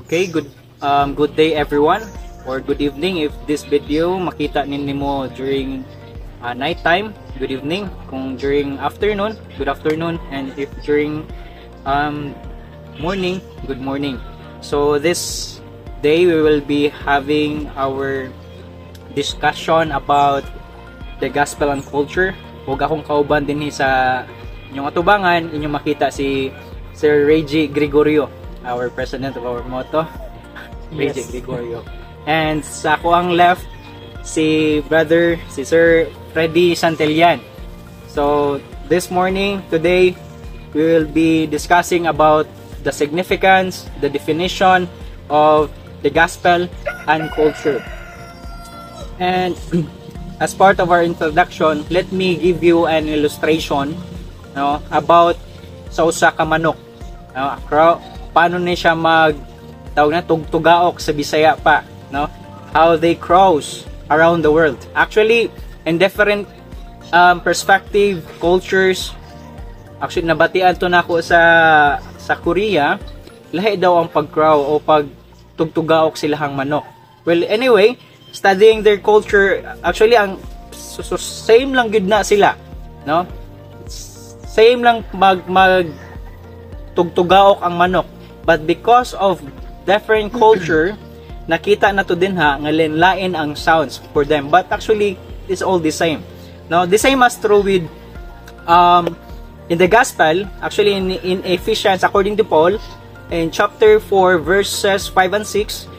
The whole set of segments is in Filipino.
Okay, good day everyone, or good evening if this video makita ninyo during night time. Good evening. Kung during afternoon, good afternoon, and if during morning, good morning. So this day we will be having our discussion about the gospel and culture. Huwag akong kauban din sa inyong atubangan, inyong makita si Sir Reggie Gregorio, our president of our motto. Reggie Gregorio. And sa ako ang left, si Sir Freddy Santillan. So this morning, today, we will be discussing about the significance, the definition of the gospel and culture. And as part of our introduction, let me give you an illustration about sa usa ka manok. Paano na siya tugtugaok sa Bisaya pa, how they crows around the world. Actually, in different perspective, cultures, actually nabatian to nako sa Korea, lahi daw ang pag-crow o pagtugtugaok silahang manok. Well, anyway, studying their culture, actually ang same lang gid na sila, same lang tugtugaok ang manok, but because of different culture, nakita na to din nga lain ang sounds for them, but actually it's all the same. Now the same as true with in the gospel, actually in Ephesians, according to Paul, in chapter 4 verses 5 and 6,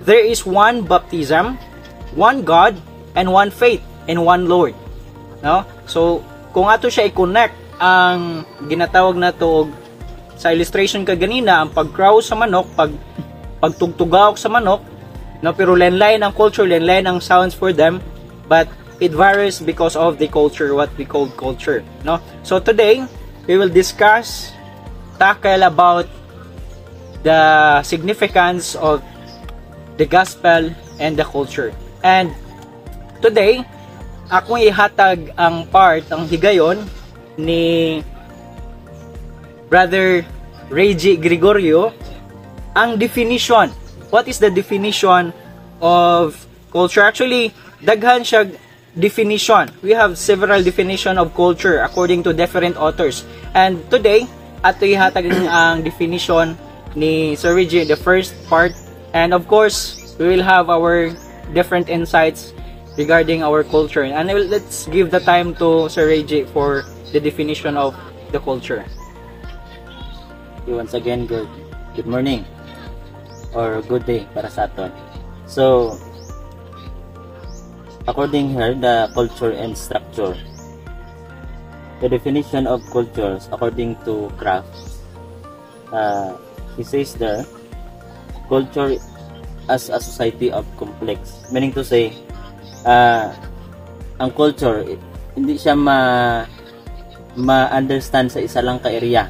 there is one baptism, one God, and one faith, and one Lord. So kung ato siya i-connect ang ginatawag na to sa illustration ka ganina, ang pag-crow sa manok, pagtugtugaok sa manok, pero lain-lain ang culture, lain-lain ang sounds for them, but it varies because of the culture, what we call culture. So today, we will tackle about the significance of the gospel and the culture. And today, akong ihatag ang higayon ni Brother Reggie Gregorio, ang definition. What is the definition of culture? Actually, daghan siya definition. We have several definition of culture according to different authors. And today, ato ihatag ang definition ni Sir Reggie, the first part. And of course, we will have our different insights regarding our culture. And let's give the time to Sir Reggie for the definition of the culture. Once again, good morning or good day para sa aton. So, according here, the culture and structure. The definition of cultures according to Kraft, he says there, culture as a society of complex. Meaning to say, ang culture, hindi siya ma-understand sa isa lang ka-area.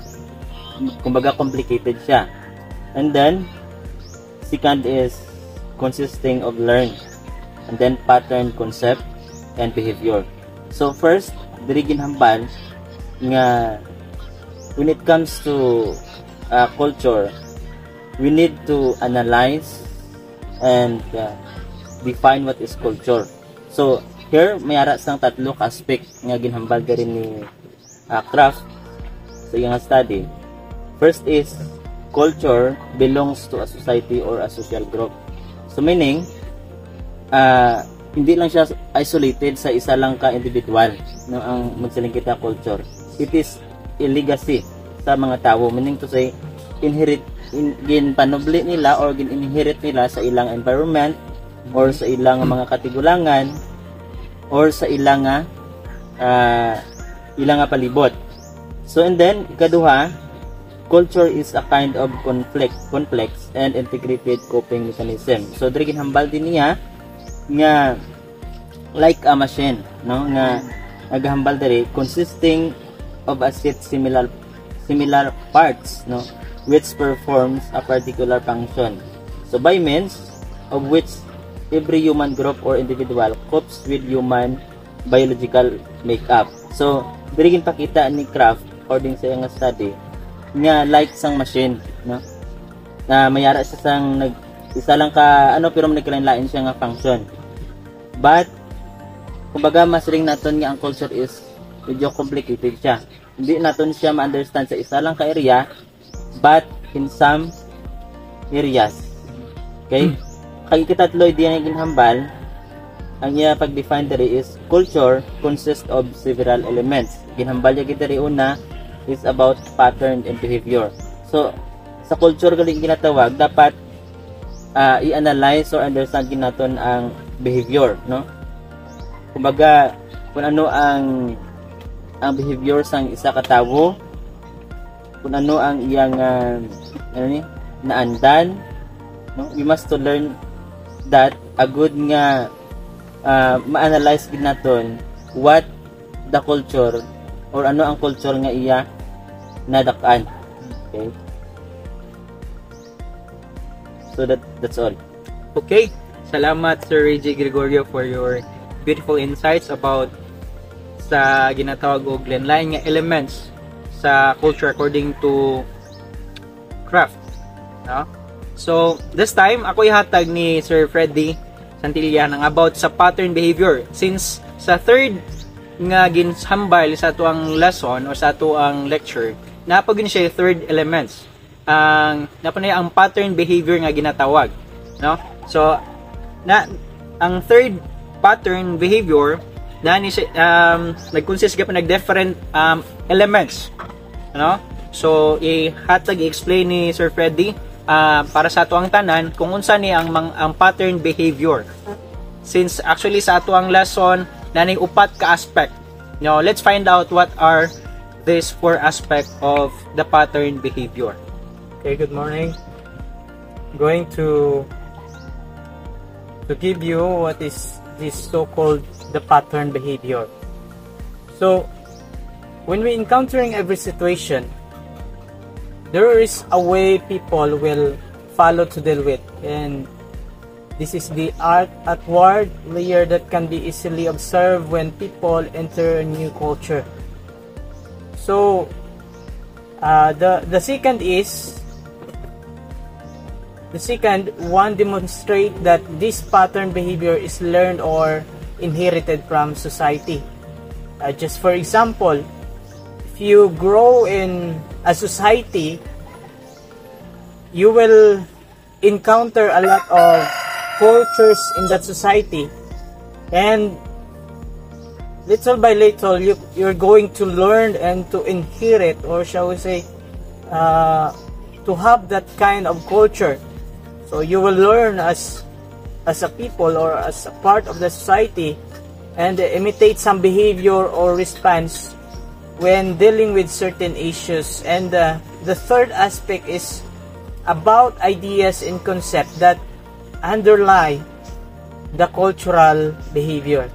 Kumbaga complicated siya. And then second is consisting of learn, and then pattern, concept, and behavior. So first, diri ginhambal nga when it comes to culture, we need to analyze and define what is culture. So here may ara sang tatlo ka aspect nga ginhambal garin ni Kraft sa iyang study. First is, culture belongs to a society or a social group. So meaning, hindi lang siya isolated sa isa lang ka individual ang magsiling kita culture. It is a legacy sa mga tao. Meaning to say, ginpanubli nila or gin-inherit nila sa ilang environment or sa ilang mga katigulangan or sa ilang palibot. So and then, ikaduha, culture is a kind of complex and integrated coping mechanism. So diri ginhambal din niya nga like a machine, nga naghambal diri consisting of a set similar parts, which performs a particular function. So by means of which every human group or individual copes with human biological makeup. So diri ginpakita ni Kraft according sa iyang study nga like sang machine, mayara siya sang isa lang ka pero nagkalain-lain siya nga function. But kumbaga mas ring naton nga ang culture is medyo complicated siya. Hindi naton siya ma-understand sa isa lang ka area, but in some areas. Okay? Kaya kita tuloy diyan ginhambal, ang iya pag-define diri is culture consists of several elements. Ginhambal niya kita una is about pattern and behavior. So sa culture galing ginatawag, dapat i-analyze or understand naton ang behavior, no? Kumbaga kung ano ang behavior sang isa ka tawo, kung ano ang iyang naandan, no? We must to learn that a good nga ma-analyze gid naton what the culture or ano ang culture nga iya nadak-an. Okay? So that's all. Okay. Salamat Sir Reggie Gregorio for your beautiful insights about sa ginatawag og lain-lain nga elements sa culture according to craft. No? So, this time ako ihatag ni Sir Freddy Santilla ng about sa pattern behavior. Since sa third nga ginhambal sa tuang lesson o sa tuang lecture, napagin siya yung third elements. Napanay ang pattern behavior nga ginatawag, no? So ang third pattern behavior nag-consist pa different elements, no? So i-explain ni Sir Freddy para sa ato ang tanan kung unsa ni ang pattern behavior, since actually sa ato ang lesson nanay upat ka aspect. Now let's find out what are these 4 aspects of the pattern behavior. Okay, good morning. I'm going to give you what is this so-called the pattern behavior. So, when we encountering every situation, there is a way people will follow to deal with, and this is the outward layer that can be easily observed when people enter a new culture. So, the second one demonstrate that this pattern behavior is learned or inherited from society. Just for example, if you grow in a society, you will encounter a lot of cultures in that society, and little by little you're going to learn and to inherit, or shall we say to have that kind of culture. So you will learn as a people or as a part of the society and imitate some behavior or response when dealing with certain issues. And the third aspect is about ideas and concepts that underlie the cultural behavior.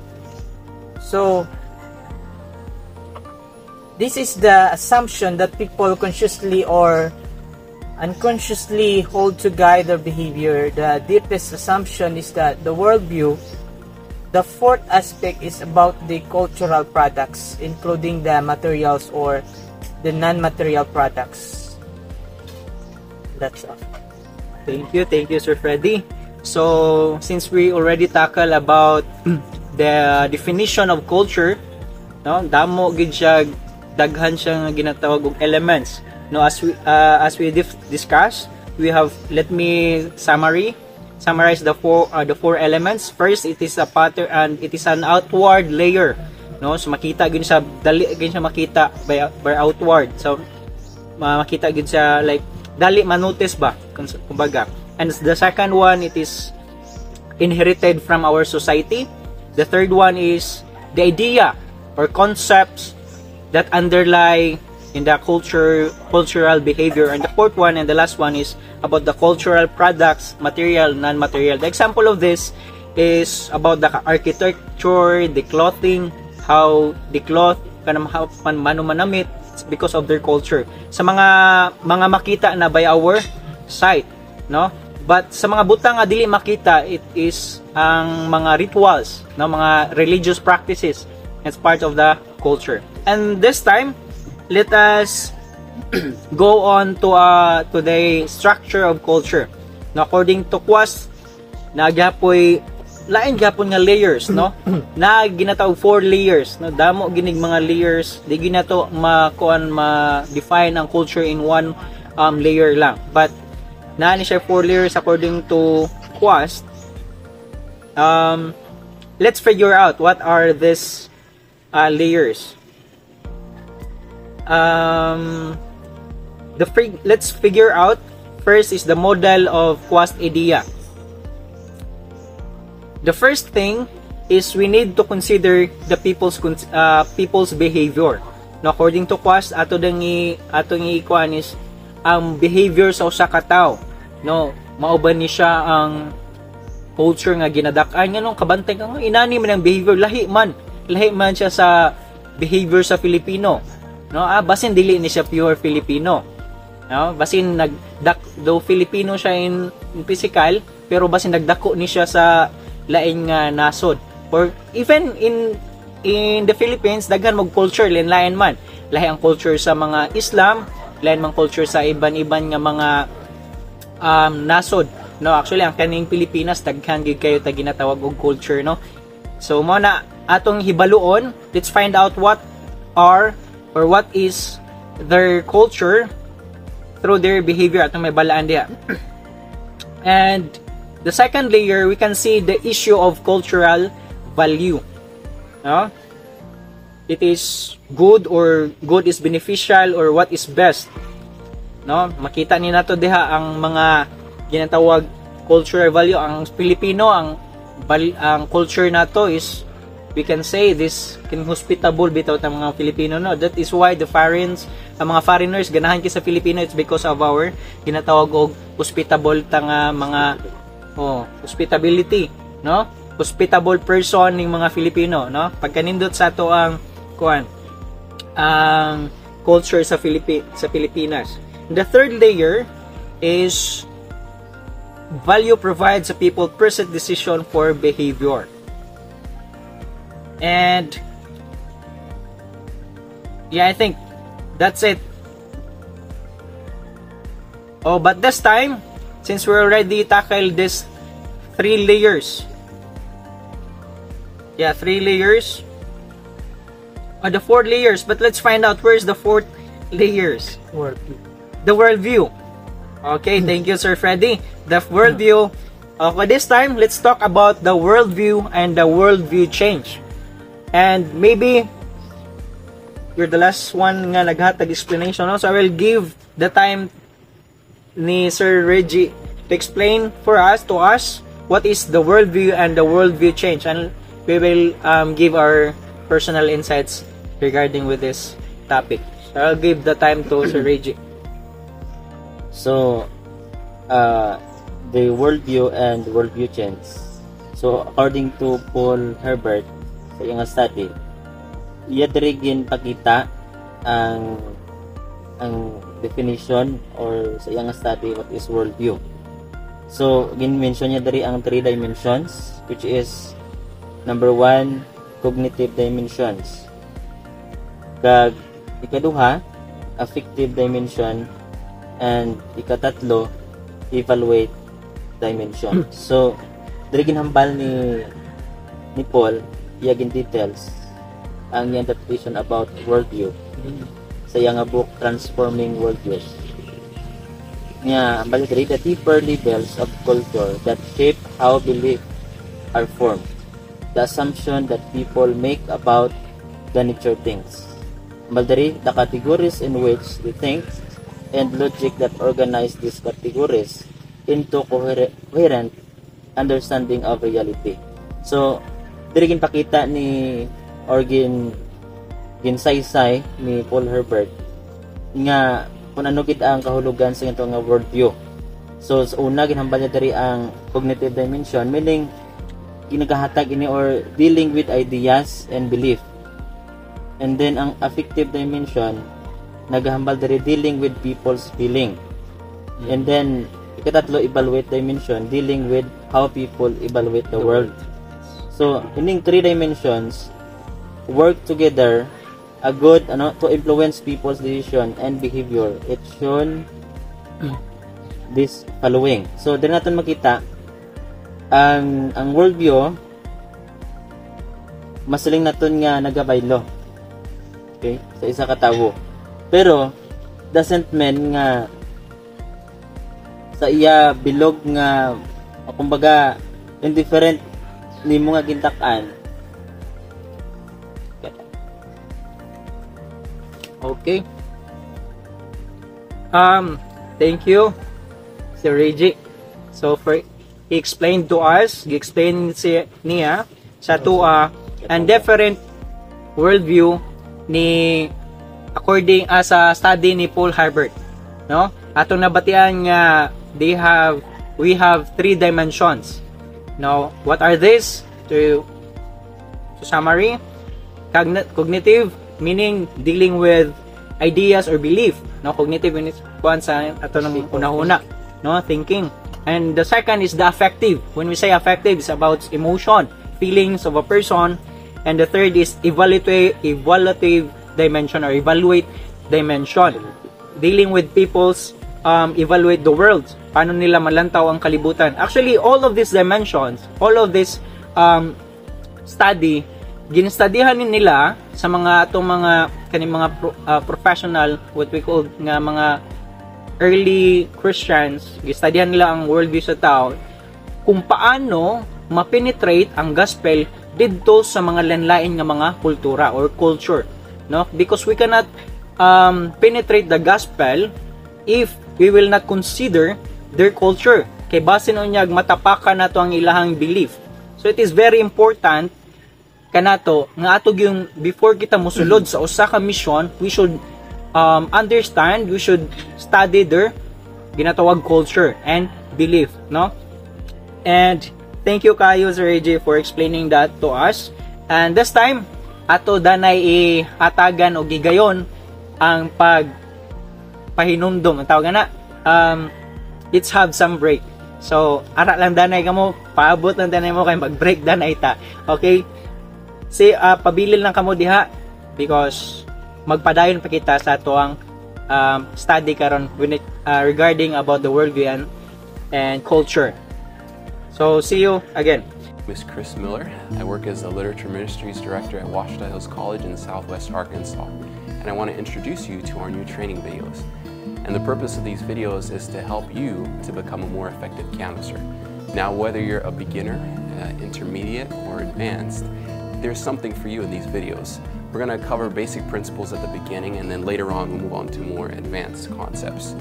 So this is the assumption that people consciously or unconsciously hold to guide their behavior. The deepest assumption is that the worldview. The fourth aspect is about the cultural products, including the materials or the non-material products. That's all. Thank you, Sir Freddy. So, since we already tackle about the definition of culture, no, damo gid siya, daghan siya nga ginatawag og elements. No, as we discussed, we have, let me summarize the four elements. First, it is a pattern and it is an outward layer. No, so makita gid siya, dali gid siya makita by outward. So makita gid siya like dali manotice ba kumbaga. And the second one, it is inherited from our society. The third one is the idea or concepts that underlie in the cultural behavior. And the fourth one and the last one is about the cultural products, material, non-material. The example of this is about the architecture, the clothing, how the cloth manumit because of their culture. Sa mga makita na by our sight, no? But sa mga butang nga dili makita, it is ang mga rituals, no, mga religious practices as part of the culture. And this time, let us go on to the structure of culture. No, according to Quast, nagapoy lain gapon nga layers, no? Na ginatawag 4 layers, no? Damo ginig mga layers, di ginato ma-define ang culture in one layer lang. But naani siya 4 layers according to Quast. Let's figure out what are these layers. Let's figure out. First is the model of Quast idea. The first thing is we need to consider the people's behavior. No, according to Quast, atong ikuan is ang behavior sa usa ka tawo. No, mauban ni siya ang culture nga ginadak-an nga kabantay ka inani man ang behavior lahi man siya sa behavior sa Filipino. No, basin dili ni siya pure Filipino. No, basin though Filipino siya in physical, pero basin nagdako ni siya sa laing nasod. Or even in the Philippines, daghan mag culture lain man. Lahi ang culture sa mga Islam, lain mang culture sa iban-iban nga mga nasod. No, actually ang kaning Pilipinas daghan gid kayo ta ginatawag og culture, no. So mo na atong hibaluon, let's find out what is their culture through their behavior atong may balaan diha. And the second layer, we can see the issue of cultural value. No? It is good or good is beneficial or what is best. No? Makita ni nato diha ang mga ginatawag cultural value. Ang Pilipino, ang culture nato is, we can say this kin hospitable bitaw ta mga Filipino, no. That is why the mga foreigners ganahan ki sa Filipino. It's because of our ginatawag og hospitable ta nga mga hospitality, no? Hospitable person ning mga Filipino, no? Pagkanindot sa ato ang culture sa Pilipinas. The third layer is value provides a people present decision for behavior. And yeah, I think that's it. Oh, but this time, since we already tackled this 3 layers. Yeah, 3 layers. Or the 4 layers, but let's find out where's the 4th layers. The worldview. Okay, thank you, Sir Freddy. The worldview. Okay, this time, let's talk about the worldview and the worldview change. And maybe you're the last one nga naghatag explanation, no? So I will give the time ni Sir Reggie to explain to us what is the worldview and the worldview change, and we will give our personal insights regarding with this topic. So I'll give the time to Sir Reggie. So the worldview and worldview change. So according to Paul Herbert sa iyang study, iya diri ginpakita ang definition or sa iyang study what is worldview. So gin-mention niya diri ang 3 dimensions, which is number 1, cognitive dimensions. Kag ikaduha, affective dimension, and ikatatlo, evaluate dimension. So diri ginhambal ni Paul iyang details ang iyang definition about worldview sa iyang book Transforming Worldviews. Hambal diri the deeper levels of culture that shape how beliefs are formed, the assumption that people make about the nature things. Hambal diri the categories in which they think and logic that organize these categories into coherent understanding of reality. So diri ginpakita ni or ginsaysay ni Paul Herbert nga kung ano gid ang kahulugan sa ito nga worldview. So sa una ginhambal niya diri ang cognitive dimension, meaning ginagahatag ini or dealing with ideas and belief. And then ang affective dimension nagahambal diri dealing with people's feeling. And then ikatatlo, evaluate dimension, dealing with how people evaluate the world. So ining 3 dimensions work together a good to influence people's decision and behavior, it shown this following. So dili natin makita ang worldview masaling naton nga nagabaylo, okay, sa isa ka tawo, pero doesn't mean nga sa iya bilog nga kumbaga indifferent nimo nga gintak-an. Okay. Thank you, Sir Reggie. So for he explained to us, gi-explain niya sa tuwa and different worldview ni according as a study ni Paul Harbert, no? Atong nabatian nga we have 3 dimensions. Now, what are these? To summary, cognitive meaning dealing with ideas or belief, no? Cognitive means kuan sa ato nang una-una, no? Thinking. And the second is the affective. When we say affective, it's about emotion, feelings of a person. And the third is evaluative dimension or evaluate dimension, dealing with people's evaluate the world, paano nila malantaw ang kalibutan. Actually, all of these dimensions, all of this study, ginstudyhan nila sa mga atong mga kaning mga professional, what we call nga mga early Christians, ginstudyhan nila ang worldview sa tao, kung paano ma-penetrate ang gospel didto sa mga lanlain nga mga kultura or culture, no? Because we cannot penetrate the gospel if we will not consider their culture. Kay base unyag matapakan nato ang ilahang belief. So it is very important kanato nga atog yung before kita mosulod sa usa ka mission, we should understand, we should study their ginatawag culture and belief, no? And thank you kayo Sir AJ for explaining that to us. And this time ato danay ihatagan o gigayon ang pahinumdom ang tawag na let's have some break. So ara lang danay kamo, paabot lang danay mo kay mag-break danay ta. Okay? Pabilin lang kamo diha because magpadayon pa kita sa ato ang study karon regarding about the worldview and culture. So see you again. My name is Chris Miller. I work as the Literature Ministries Director at Ouachita Hills College in Southwest Arkansas. And I want to introduce you to our new training videos. And the purpose of these videos is to help you to become a more effective canvasser. Now, whether you're a beginner, intermediate, or advanced, there's something for you in these videos. We're going to cover basic principles at the beginning, and then later on we'll move on to more advanced concepts.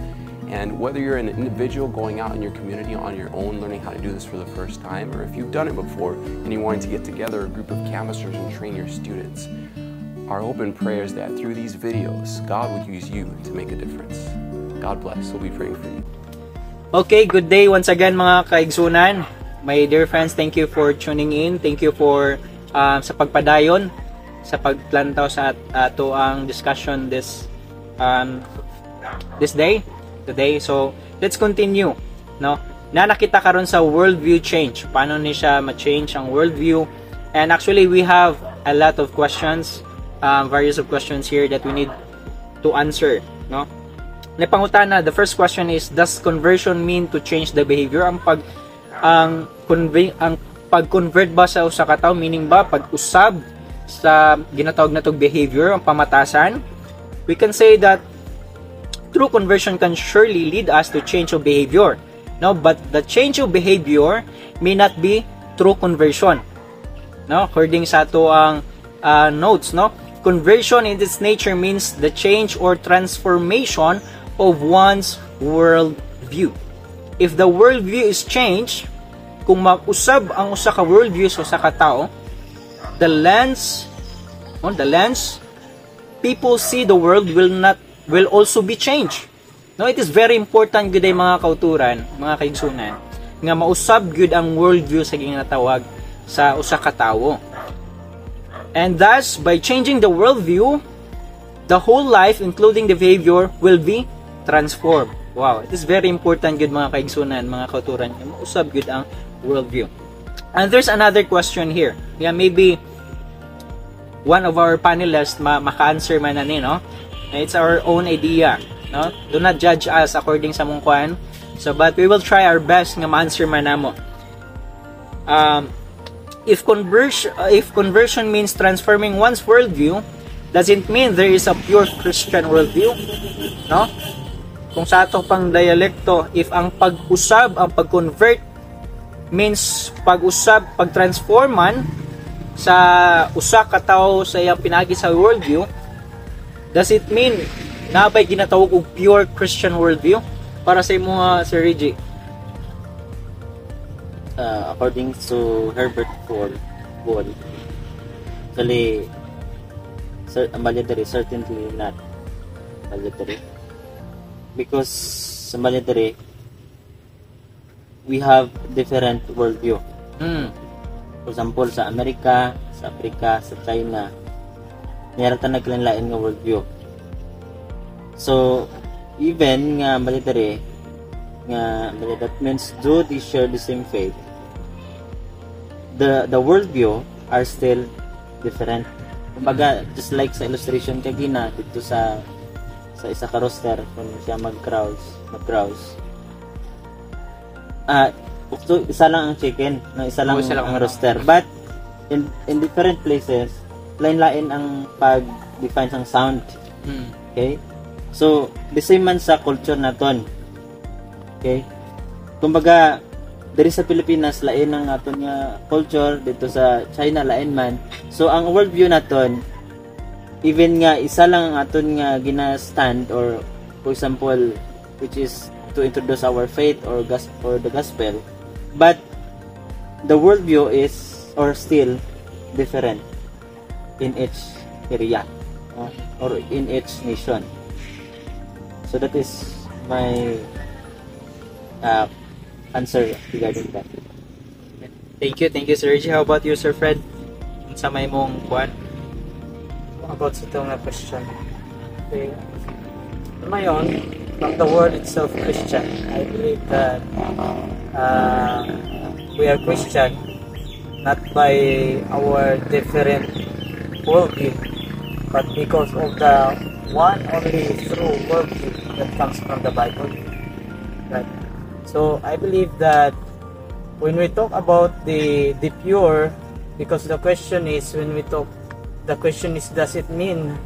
And whether you're an individual going out in your community on your own, learning how to do this for the first time, or if you've done it before and you're wanting to get together a group of canvassers and train your students, our hope and prayer is that through these videos, God would use you to make a difference. God bless. We'll be praying for you. Okay, good day once again mga kaigsunan. My dear friends, thank you for tuning in. Thank you for sa pagpadayon, sa pagplantaw sa ato ang discussion this day. Today. So, let's continue, no? Nakita karon sa worldview change. Paano ni siya ma-change ang worldview? And actually, we have a lot of questions, various of questions here that we need to answer, no? Napangutana, the first question is, does conversion mean to change the behavior? Ang pag-convert ba sa usa ka tawo, meaning ba pag-usab sa ginatawag natong behavior, ang pamatasan? We can say that true conversion can surely lead us to change of behavior. No, but the change of behavior may not be true conversion. No, according sa ato ang notes, no, conversion in its nature means the change or transformation of one's world view. If the world view is changed, kung mag-usab ang usa ka world view sa usa ka tao, the lens people see the world will also be changed. No, it is very important gud ay mga kauturan, mga kaigsunan, nga mausab gud ang worldview sa ginatawag sa usa ka tawo. And thus, by changing the worldview, the whole life, including the behavior, will be transformed. Wow, it is very important gud mga kaigsunan, mga kauturan, nga mausab gud ang worldview. And there's another question here. Yeah, maybe one of our panelists maka-answer man ani, no? It's our own idea, no? Do not judge us according sa mong kuan. So but we will try our best nga ma-answer man namo. If conversion means transforming one's worldview, doesn't mean there is a pure Christian worldview, no? Kung sa ato pang dialekto, if ang pag-usab, ang pag-convert means pag-usab, pag-transforman sa usa ka tawo sa iyang pinagi sa worldview, does it mean na ba'y ginatawag og pure Christian worldview para sa imo, Sir Reggie? According to Herbert Wall, actually, certainly not validary. Because sa military, we have different worldview. For example, sa Amerika, sa Africa, sa China, mayroon naglain-lain nga worldview. So, even nga military, that means though they share the same faith, the worldview are still different. Kumbaga, just like sa illustration kagina dito sa isa ka roster kung siya mag-browse. Isa lang ang chicken, no, isa lang ang roster. But in different places, lain-lain ang pag-define sang sound. Okay? So, the same man sa culture naton. Okay? Kumbaga, diri sa Pilipinas lain ang aton nga culture, dito sa China lain man. So, ang worldview naton, even nga isa lang ang aton nga gina-stand, or for example, which is to introduce our faith or the gospel, but the worldview is or still different in each area or in each nation. So that is my answer regarding that. Thank you, Sir Reggie. How about you, Sir Fred? Sa may mong kuan? About sa itong question. Okay. Ngayon, from the word itself, Christian, I believe that we are Christian not by our different worldview, but because of the one only true worldview that comes from the Bible. Right? So I believe that when we talk about the pure, because the question is, does it mean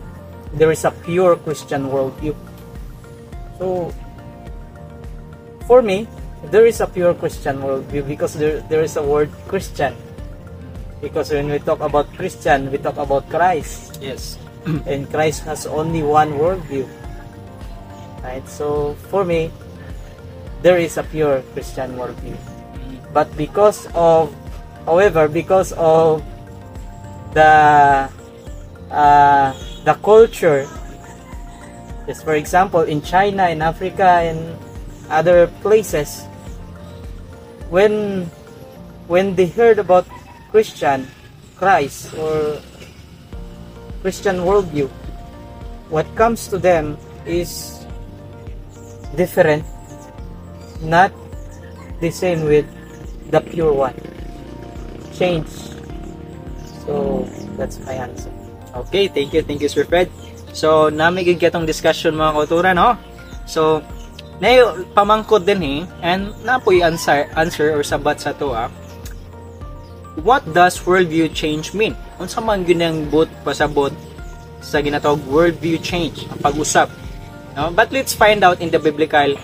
there is a pure Christian worldview? So, for me, there is a pure Christian worldview because there is a word Christian. Because when we talk about Christian, we talk about Christ. Yes. And Christ has only one worldview. Right? So, for me, there is a pure Christian worldview. But because of the culture, just for example, in China, in Africa, and other places, when they heard about Christ or Christian worldview, what comes to them is different, not the same with the pure one. Change. So that's my answer. Okay, thank you, Sir Fred. So, namigig katong discussion mga kauturan, no? So, nayo pamangkod din and napoy answer or sabat sa to, what does worldview change mean? Unsa man ginang pasabot sa ginatawag worldview change, ang pag-usap, no? But let's find out in the biblical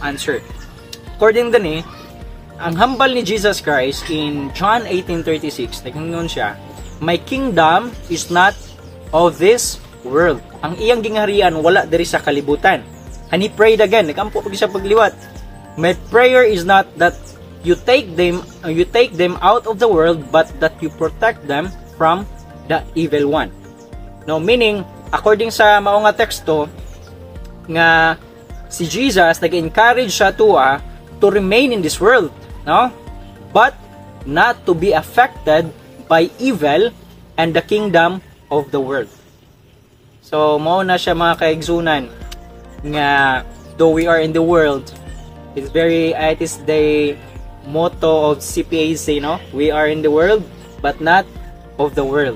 answer. According din ang hambal ni Jesus Christ in John 18:36, nagingnon siya, "My kingdom is not of this world." Ang iyang gingharian wala diri sa kalibutan. And he prayed again, nagampo pag sa pagliwat. "My prayer is not that you take them out of the world, but that you protect them from the evil one." No, meaning according sa mao nga teksto nga si Jesus nag-encourage siya to remain in this world, no? But not to be affected by evil and the kingdom of the world. So, mao na siya mga kaigsunan nga though we are in the world, it is the motto of CPAC, no? We are in the world but not of the world,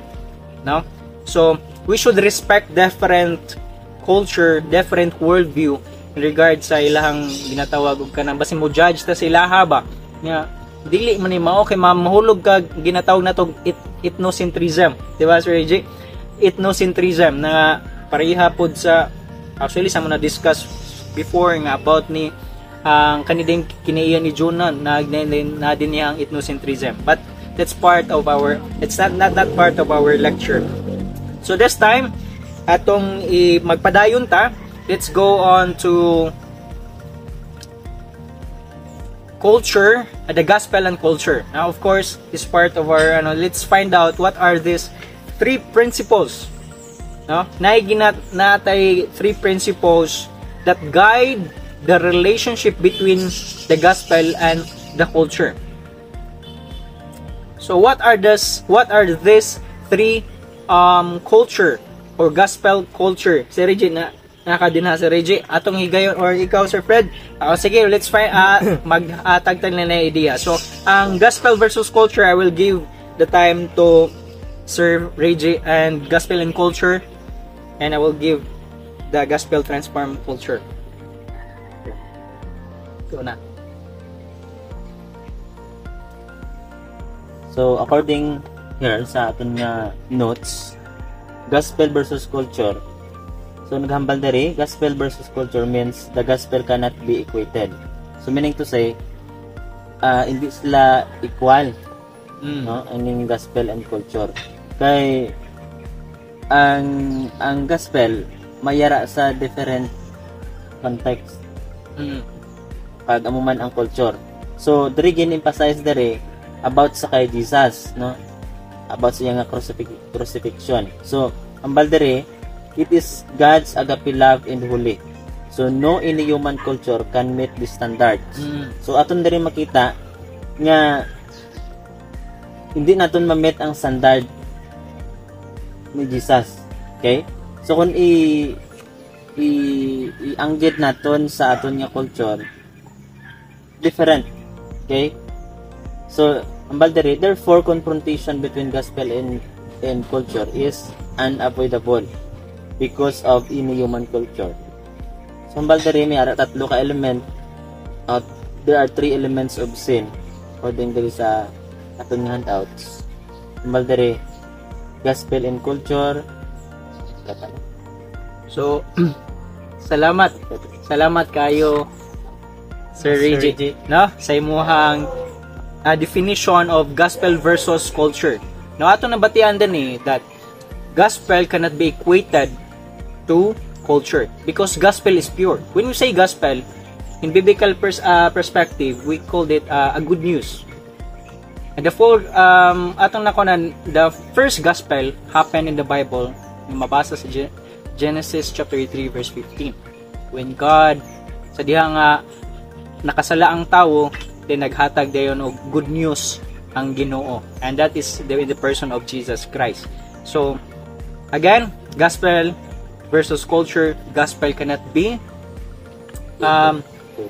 no? So, we should respect different culture, different worldview in regard sa ilahang ginatawag og kanang basin mo judge ta sa ilaha ba. Nga dili man ni mao kay mahulog ka ginatawag natog ethnocentrism. Di ba Sir AJ? Ethnocentrism na pareha pod sa actually sa mo na discuss before nga about ni ang kanideng kinaiya ni Jonah na din niya ang ethnocentrism. But that's part of our not that part of our lecture. So this time atong magpadayon ta, let's go on to culture, the gospel and culture. Now of course, this part of our let's find out what are these three principles. No? Natay three principles that guide the relationship between the gospel and the culture. So what are these three culture or gospel culture? Si Reggie nakadinha si Reggie atong higayon or ikaw Sir Fred. Sige, let's find mag-tagtag na idea. So ang gospel versus culture, I will give the time to Sir Reggie and gospel and culture, and I will give the gospel transform culture. Go na. So according here sa aton nga notes, gospel versus culture. So naghambal diri, gospel versus culture means the gospel cannot be equated. So meaning to say, hindi sila equal, no? Ang gospel and culture. Kay ang gospel mayara sa different context. Pag amuman ang culture. So diri gin-emphasize diri about sa kay Jesus, no? About sa iyang crucifixion. So ang baldere, it is God's agape love and holy. So no any human culture can meet the standards. So aton diri makita nga hindi naton ma-meet ang standard ni Jesus. Okay? So kung i-anggit naton sa aton nga culture, different. Okay? So ang baldere, therefore confrontation between gospel and culture is unavoidable because of any human culture. So ang baldere may ara tatlo ka element. There are three elements of sin according to sa aton nga handouts. Ang baldere, gospel and culture. So salamat kayo Sir Reggie, no? Sa imuhang definition of gospel versus culture. No, ato nabatian din that gospel cannot be equated to culture because gospel is pure. When we say gospel, in biblical perspective, we called it a good news. And the first gospel happened in the Bible, mabasa sa Genesis chapter 3 verse 15. When God sa diha nga nakasala ang tao, then naghatag dayon og good news ang Ginoo, and that is the person of Jesus Christ. So again, gospel versus culture, gospel cannot be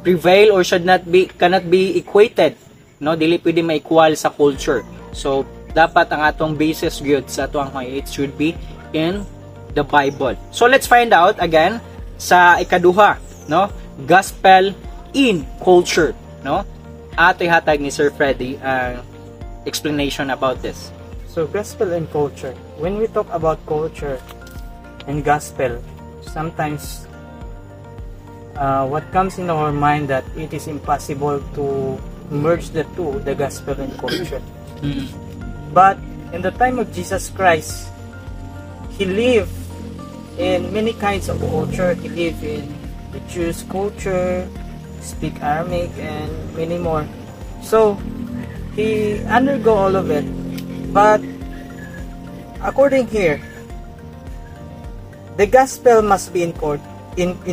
prevail or cannot be equated, no? Dili pwede ma-equal sa culture. So dapat ang atong basis gyud sa atong it should be in the Bible. So let's find out again sa ikaduha, no? Gospel in culture, no? Ato'y hatag ni Sir Freddy explanation about this. So gospel and culture. When we talk about culture and gospel, sometimes what comes in our mind that it is impossible to merge the two, the gospel and culture. But in the time of Jesus Christ, He lived in many kinds of culture. He lived in the Jewish culture, speak Aramaic, and many more. So He undergo all of it. But according here, the gospel must be in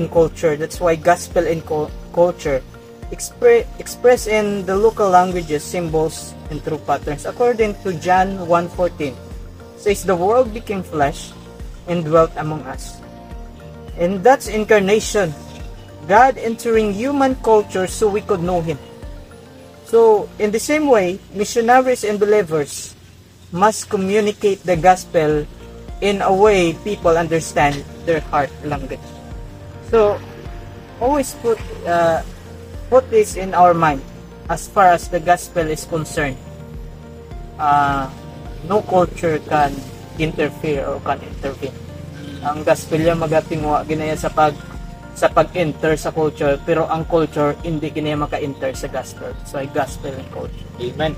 culture. That's why gospel and culture express in the local languages, symbols, and true patterns. According to John 1:14, says the world became flesh and dwelt among us. And that's incarnation. God entering human culture so we could know Him. So in the same way, missionaries and believers must communicate the gospel in a way people understand their heart language. So always put this in our mind as far as the gospel is concerned. No culture can interfere or can intervene. Ang gospel yan magatingwa ginaya sa pag-enter sa culture, pero ang culture hindi ginaya maka-enter sa gospel. So ay gospel and culture. Amen.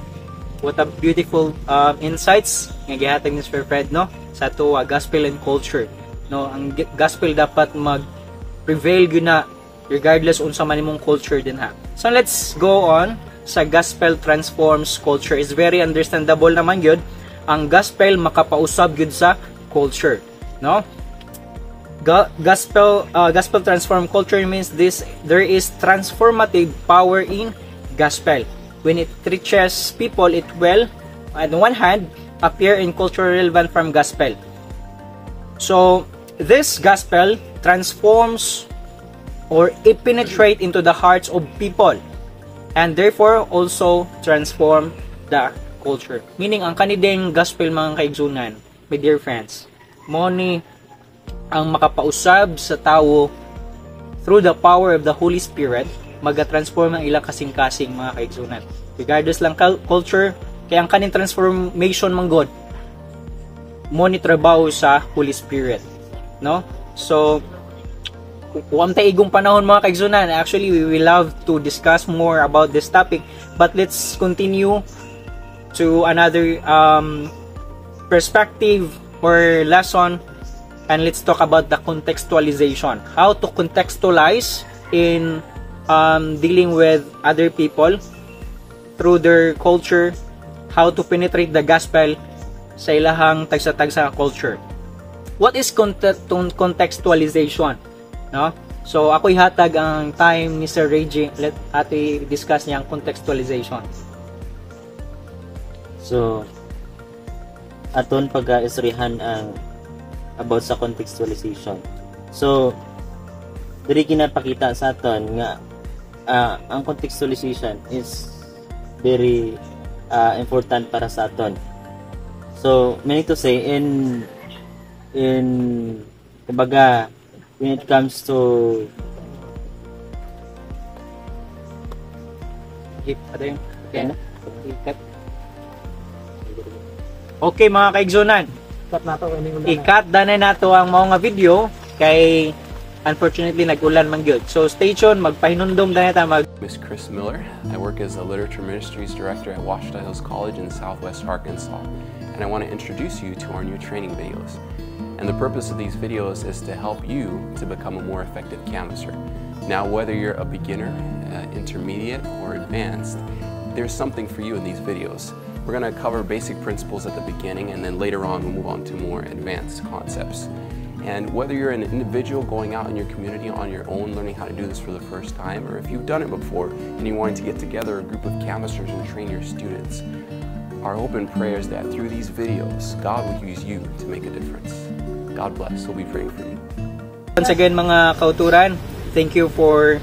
What a beautiful insights nga gihatag ni Sir Fred, no, sa to gospel and culture, no. Ang gospel dapat mag-prevail gyud na regardless unsa man imong culture din ha. So let's go on sa gospel transforms culture. Is very understandable naman gyud ang gospel makapausab gyud sa culture, no. Gospel transform culture means there is transformative power in gospel. When it reaches people, it will, on one hand, appear in culture relevant from gospel. So, this gospel transforms or it penetrates into the hearts of people and therefore also transform the culture. Meaning, ang kanideng gospel mga kaigsunan, my dear friends, mo ni ang makapausab sa tao through the power of the Holy Spirit, maga-transform ang ilang kasing-kasing mga kaigsunan. Regardless lang culture, kaya ang kaning transformation man God, mo ni trabaho sa Holy Spirit, no? So, kung taigong panahon mga kaigsunan, actually we will love to discuss more about this topic, but let's continue to another perspective or lesson, and let's talk about the contextualization. How to contextualize in dealing with other people through their culture, how to penetrate the gospel sa ilahang tagsa-tagsa culture. What is contextualization? No? So, ako'y hatag ang time ni Sir Reggie. Let ati discuss niya ang contextualization. So, aton pag-isrihan ang about sa contextualization. So, diri ginapakita sa aton nga ang contextualization is very important para sa aton. So, meaning to say in kumbaga when it comes to okay mga kaigsunan, i-cut na nato ang mga video kay unfortunately nag-ulan man gyud. So stay tuned, magpahinumdum na ta Miss Chris Miller. I work as a Literature Ministries Director at Washita Hills College in Southwest Arkansas, and I want to introduce you to our new training videos. And the purpose of these videos is to help you to become a more effective canvasser. Now, whether you're a beginner, intermediate, or advanced, there's something for you in these videos. We're going to cover basic principles at the beginning, and then later on we'll move on to more advanced concepts. And whether you're an individual going out in your community on your own, learning how to do this for the first time, or if you've done it before and you're wanting to get together a group of canvassers and train your students, our hope and prayer is that through these videos, God will use you to make a difference. God bless. We'll be praying for you. Once again mga kauturan, thank you for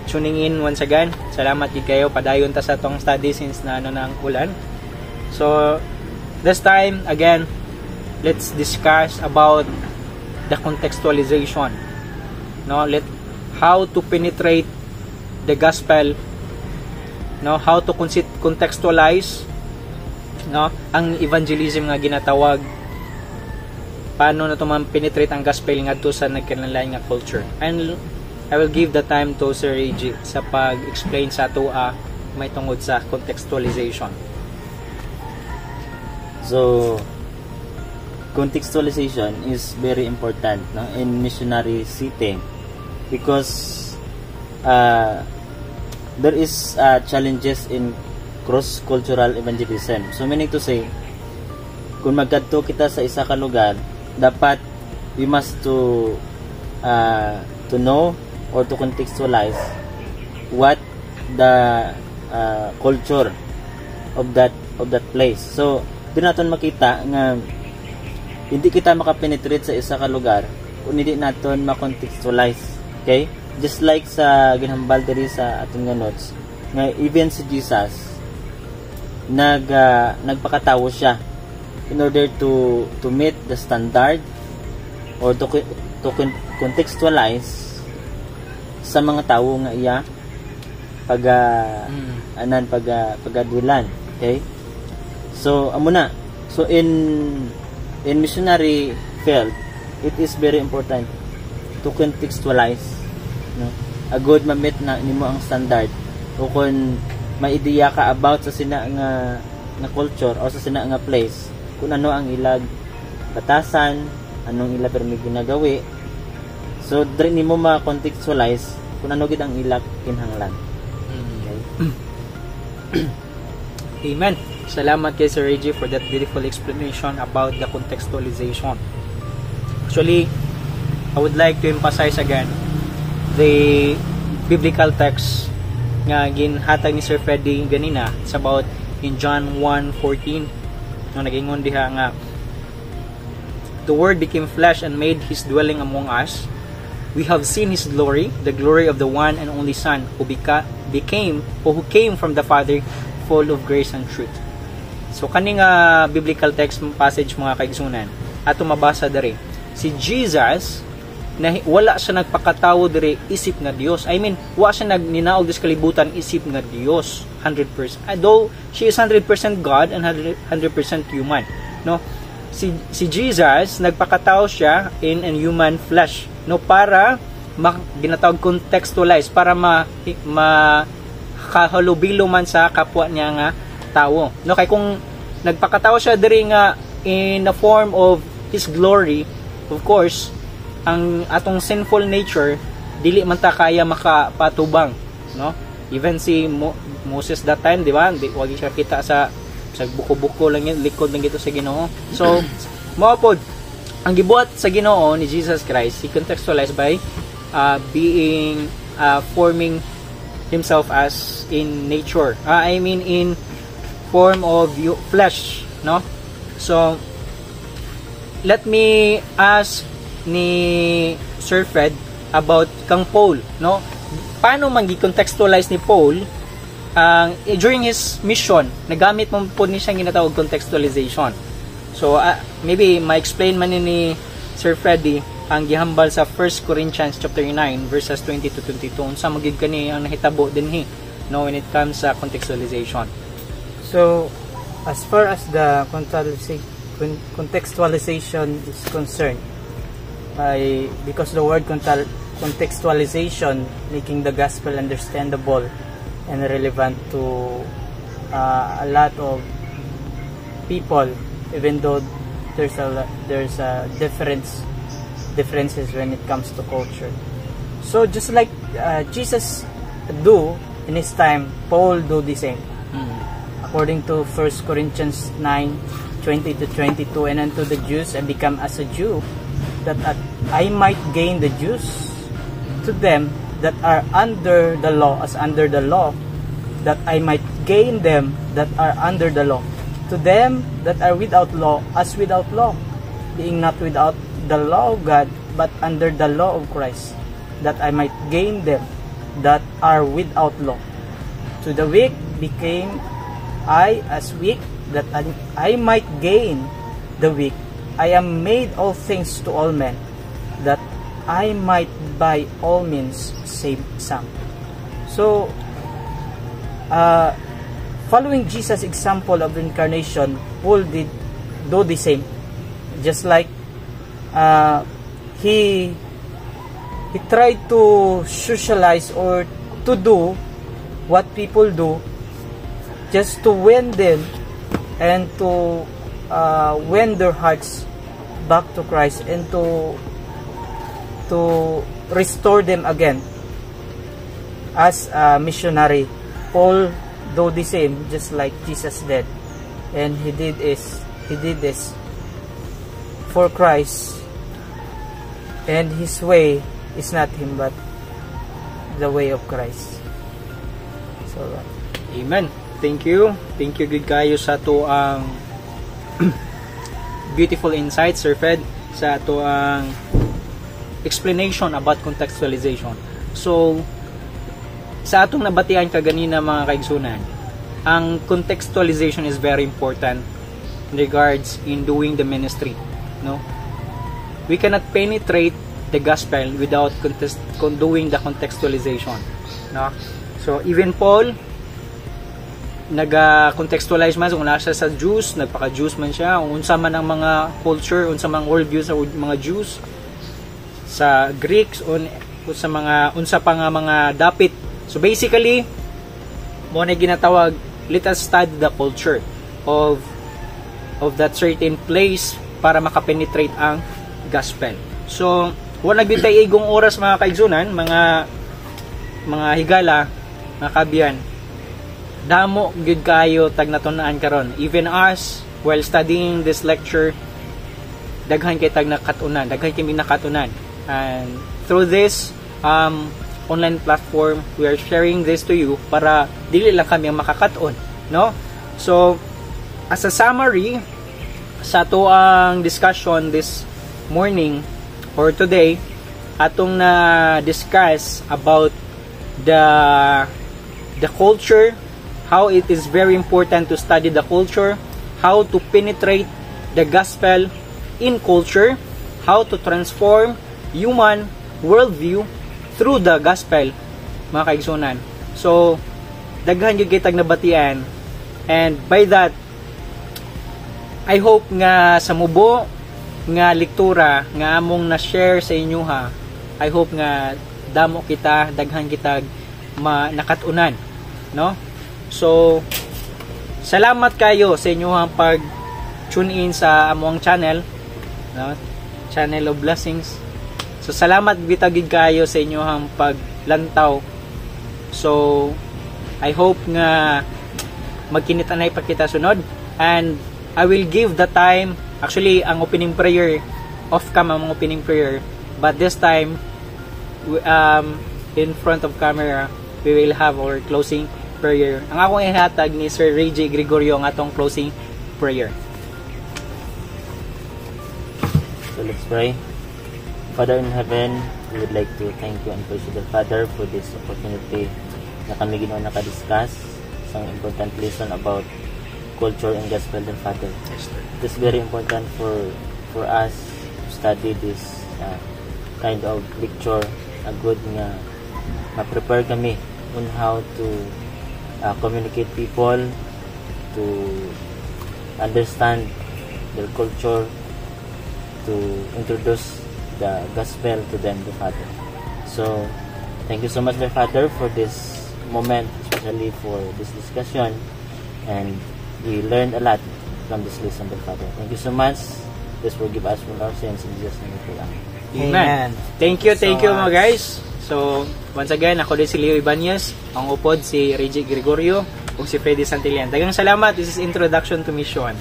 tuning in once again. Salamat gid kayo, padayon ta sa tong study since na ang ulan. So this time again, let's discuss about the contextualization. No, how to penetrate the gospel, no, how to contextualize, no, ang evangelism nga ginatawag. Paano na man penetrate ang gospel ngadto sa nagkanalang nga culture. And I will give the time to Sir Reggie sa pag-explain sa ato may tungod sa contextualization. So, contextualization is very important, no, in missionary setting because there is challenges in cross-cultural evangelism. So, meaning to say, kung magkadto kita sa isa ka lugar, dapat we must to know or to contextualize what the culture of that place. So, doon natin makita nga hindi kita makapenetrate sa isa ka lugar kung hindi natin makontextualize. Okay? Just like sa ginhambal diri sa ating notes, nga even si Jesus nagpakatawo siya in order to meet the standard or to contextualize sa mga tao nga iya pagadwilan. Okay, so amo na. So in missionary field, it is very important to contextualize, no, a good mamit na nimo ang standard o kung may ideya ka about sa sina nga culture o sa sina nga place, kung ano ang ilag batasan, anong ila permi ginagawi. So dre nimo ma-contextualize kung ano gid ang ilag kinahanglan. Okay. Amen. Salamat kay Sir Reggie for that beautiful explanation about the contextualization. Actually, I would like to emphasize again the biblical text nga ginhatag ni Sir Freddy ganina. It's about in John 1:14. No, nagingon diha nga the Word became flesh and made His dwelling among us. We have seen His glory, the glory of the one and only Son who who came from the Father, full of grace and truth. So kaning biblical text passage mga kaigsunan, ato mabasa diri. Si Jesus na wala siya nagpakatawo diri isip nga Dios. I mean, wala siya nagninaog sa kalibutan isip nga Dios 100%. Although she is 100% God and 100% human, no? Si Jesus nagpakatao siya in human flesh, no, para ginatawag contextualize, para makahalubilo man sa kapwa niya nga tao, no? Kay kung nagpakatao siya diri nga in the form of His glory, of course ang atong sinful nature dili man ta kaya makapatubang, no? Even si Moses that time, di ba, wag siya kita sa buko-buko lang yan, likod lang gito sa Ginoo. So mao pod ang gibuhat sa Ginoo ni Jesus Christ, He contextualized by forming Himself as in nature. I mean in form of flesh, no? So let me ask ni Sir Fred about kang Paul, no? Paano man gi-contextualize ni Paul during his mission? Nagamit mo po ni siyang ginatawag contextualization. So maybe ma-explain man ni Sir Freddy ang gihambal sa 1 Corinthians chapter 9 verses 20 to 22 unsa magid kani ang nahitabo dinhi, no, when it comes sa contextualization. So as far as the contextualization is concerned, because the word contextualization, making the gospel understandable and relevant to a lot of people, even though there's a differences when it comes to culture. So just like Jesus do in his time, Paul do the same. According to 1 Corinthians 9:20 to 22, and unto the Jews I become as a Jew, that I might gain the Jews. To them that are under the law, as under the law, that I might gain them that are under the law. To them that are without law, as without law, being not without the law of God, but under the law of Christ, that I might gain them that are without law. To the weak became I as weak, that I might gain the weak. I am made all things to all men, that I might by all means save some. So, following Jesus' example of incarnation, Paul did do the same. Just like he tried to socialize or to do what people do, just to win them and to win their hearts back to Christ and to restore them again. As a missionary, Paul do the same, just like Jesus did, and he did this for Christ, and his way is not him but the way of Christ. So Amen. Thank you good kayo sa to ang beautiful insights, Sir Fred, sa to ang explanation about contextualization. So sa atong nabatian kaganina mga kaigsunan, ang contextualization is very important in regards in doing the ministry, no? We cannot penetrate the gospel without doing the contextualization, no? So even Paul nag-contextualize man kung nasa sa Jews, nagpaka-Jews man siya, kung unsa man ang mga culture, unsa man ang worldview sa mga Jews, sa Greeks, unsa pa nga mga dapit. So basically, mo na ginatawag, let us study the culture of that certain place para makapenetrate ang gospel. So, wala bitay igong oras mga kaigsunan, mga higala, mga kabiyan. Damo gyud kayo tag natunaan karon. Even us while studying this lecture, daghan kay tag nakatunan, daghan kay nakatunan. And through this online platform, we are sharing this to you para dili lang kami ang makakaton, no? So, as a summary sa to ang discussion this morning or today, atong na discuss about the culture, how it is very important to study the culture, how to penetrate the gospel in culture, how to transform human worldview through the gospel, mga kaigsunan. So, daghan yung kitag nabatian, and by that, I hope nga sa mubo nga lektura nga among na-share sa inyo ha, I hope nga damo kita, daghan kitag nakatunan, no? So, salamat kayo sa inyong pag tune in sa among channel, no? Channel of Blessings. So, salamat bitagid kayo sa inyong paglantaw. So, I hope nga magkinitanay pa kita sunod, and I will give the time, actually ang opening prayer off-cam ang opening prayer, but this time in front of camera we will have our closing prayer. Ang akong ihatag ni Sir Ray J. Gregorio ang atong closing prayer. So let's pray. Father in heaven, we would like to thank you and praise you, the Father, for this opportunity na kami ginawa nakadiscuss isang important lesson about culture and gospel, the Father. It is very important for us to study this kind of lecture, a good nga ma-prepare kami on how to communicate people, to understand their culture, to introduce the gospel to them, the Father. So, thank you so much, my Father, for this moment, especially for this discussion, and we learned a lot from this lesson, the Father. Thank you so much. Please forgive us for our sins. In Jesus' name we pray. Amen. Thank you mga guys. So, once again, ako din si Leo Ibanez, ang upod si Reggie Gregorio, ug si Freddy Santillan. Daghang salamat. This is Introduction to Mission.